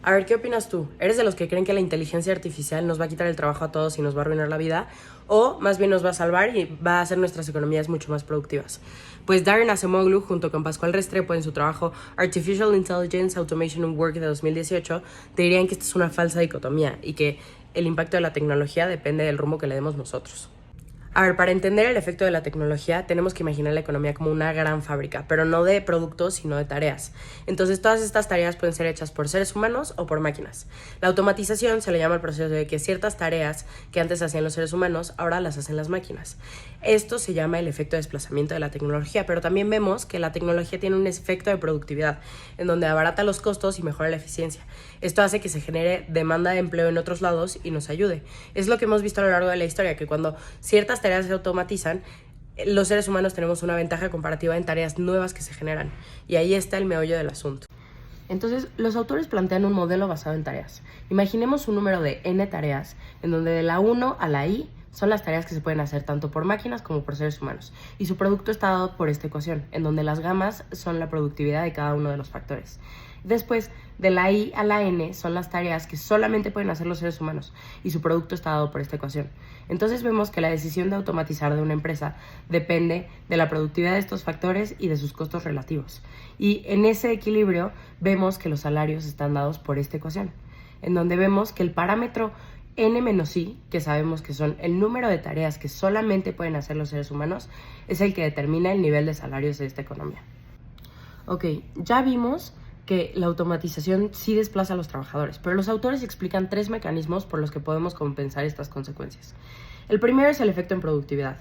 A ver, ¿qué opinas tú? ¿Eres de los que creen que la inteligencia artificial nos va a quitar el trabajo a todos y nos va a arruinar la vida? ¿O más bien nos va a salvar y va a hacer nuestras economías mucho más productivas? Pues Daron Acemoglu, junto con Pascual Restrepo en su trabajo Artificial Intelligence, Automation and Work de 2018, te dirían que esta es una falsa dicotomía y que el impacto de la tecnología depende del rumbo que le demos nosotros. A ver, para entender el efecto de la tecnología tenemos que imaginar la economía como una gran fábrica, pero no de productos, sino de tareas. Entonces todas estas tareas pueden ser hechas por seres humanos o por máquinas. La automatización se le llama el proceso de que ciertas tareas que antes hacían los seres humanos, ahora las hacen las máquinas. Esto se llama el efecto de desplazamiento de la tecnología, pero también vemos que la tecnología tiene un efecto de productividad, en donde abarata los costos y mejora la eficiencia. Esto hace que se genere demanda de empleo en otros lados y nos ayude. Es lo que hemos visto a lo largo de la historia, que cuando ciertas tareas se automatizan, los seres humanos tenemos una ventaja comparativa en tareas nuevas que se generan. Y ahí está el meollo del asunto. Entonces, los autores plantean un modelo basado en tareas. Imaginemos un número de n tareas, en donde de la 1 a la i son las tareas que se pueden hacer tanto por máquinas como por seres humanos. Y su producto está dado por esta ecuación, en donde las gamas son la productividad de cada uno de los factores. Después, de la i a la n son las tareas que solamente pueden hacer los seres humanos y su producto está dado por esta ecuación. Entonces vemos que la decisión de automatizar de una empresa depende de la productividad de estos factores y de sus costos relativos. Y en ese equilibrio vemos que los salarios están dados por esta ecuación, en donde vemos que el parámetro n menos i, que sabemos que son el número de tareas que solamente pueden hacer los seres humanos, es el que determina el nivel de salarios de esta economía. Ok, ya vimos que la automatización sí desplaza a los trabajadores, pero los autores explican 3 mecanismos por los que podemos compensar estas consecuencias. El primero es el efecto en productividad.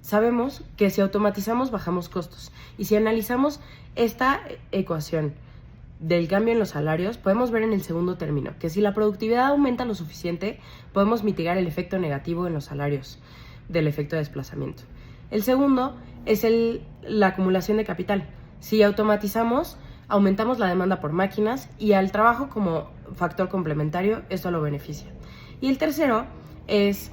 Sabemos que si automatizamos bajamos costos, y si analizamos esta ecuación del cambio en los salarios, podemos ver en el segundo término que si la productividad aumenta lo suficiente, podemos mitigar el efecto negativo en los salarios del efecto de desplazamiento. El segundo es la acumulación de capital. Si automatizamos, aumentamos la demanda por máquinas y al trabajo como factor complementario, esto lo beneficia. Y el tercero es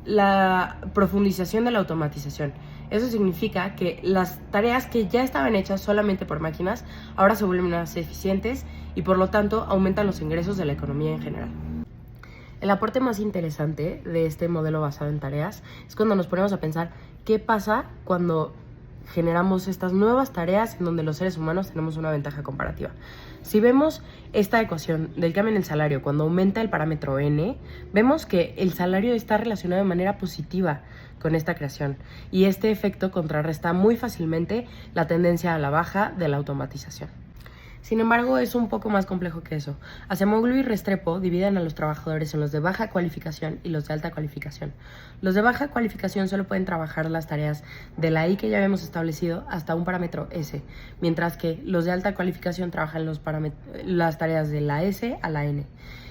la profundización de la automatización. Eso significa que las tareas que ya estaban hechas solamente por máquinas ahora se vuelven más eficientes y por lo tanto aumentan los ingresos de la economía en general. El aporte más interesante de este modelo basado en tareas es cuando nos ponemos a pensar qué pasa cuando generamos estas nuevas tareas en donde los seres humanos tenemos una ventaja comparativa. Si vemos esta ecuación del cambio en el salario cuando aumenta el parámetro n, vemos que el salario está relacionado de manera positiva con esta creación y este efecto contrarresta muy fácilmente la tendencia a la baja de la automatización. Sin embargo, es un poco más complejo que eso. Acemoglu y Restrepo dividen a los trabajadores en los de baja cualificación y los de alta cualificación. Los de baja cualificación solo pueden trabajar las tareas de la I que ya habíamos establecido hasta un parámetro S, mientras que los de alta cualificación trabajan las tareas de la S a la N.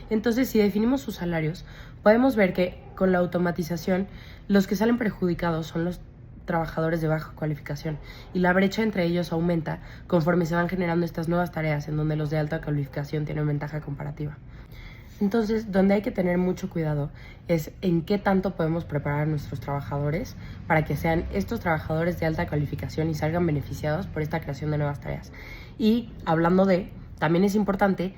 Entonces, si definimos sus salarios, podemos ver que con la automatización, los que salen perjudicados son los trabajadores de baja cualificación y la brecha entre ellos aumenta conforme se van generando estas nuevas tareas en donde los de alta cualificación tienen ventaja comparativa. Entonces, donde hay que tener mucho cuidado es en qué tanto podemos preparar a nuestros trabajadores para que sean estos trabajadores de alta cualificación y salgan beneficiados por esta creación de nuevas tareas. Y hablando también es importante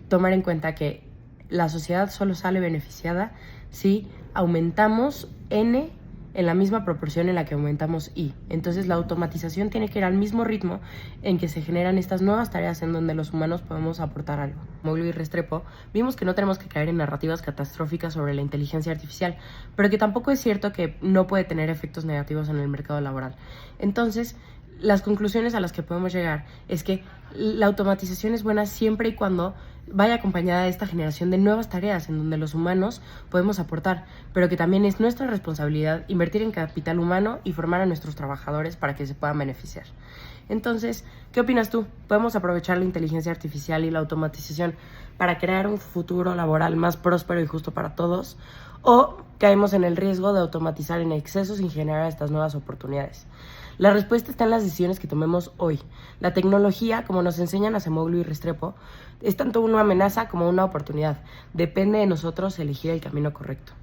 tomar en cuenta que la sociedad solo sale beneficiada si aumentamos n en la misma proporción en la que aumentamos I. Entonces la automatización tiene que ir al mismo ritmo en que se generan estas nuevas tareas en donde los humanos podemos aportar algo. Acemoglu y Restrepo vimos que no tenemos que caer en narrativas catastróficas sobre la inteligencia artificial, pero que tampoco es cierto que no puede tener efectos negativos en el mercado laboral. Entonces, las conclusiones a las que podemos llegar es que la automatización es buena siempre y cuando vaya acompañada de esta generación de nuevas tareas en donde los humanos podemos aportar, pero que también es nuestra responsabilidad invertir en capital humano y formar a nuestros trabajadores para que se puedan beneficiar. Entonces, ¿qué opinas tú? ¿Podemos aprovechar la inteligencia artificial y la automatización para crear un futuro laboral más próspero y justo para todos? ¿O caemos en el riesgo de automatizar en exceso sin generar estas nuevas oportunidades? La respuesta está en las decisiones que tomemos hoy. La tecnología, como nos enseñan Acemoglu y Restrepo, es tanto una amenaza como una oportunidad. Depende de nosotros elegir el camino correcto.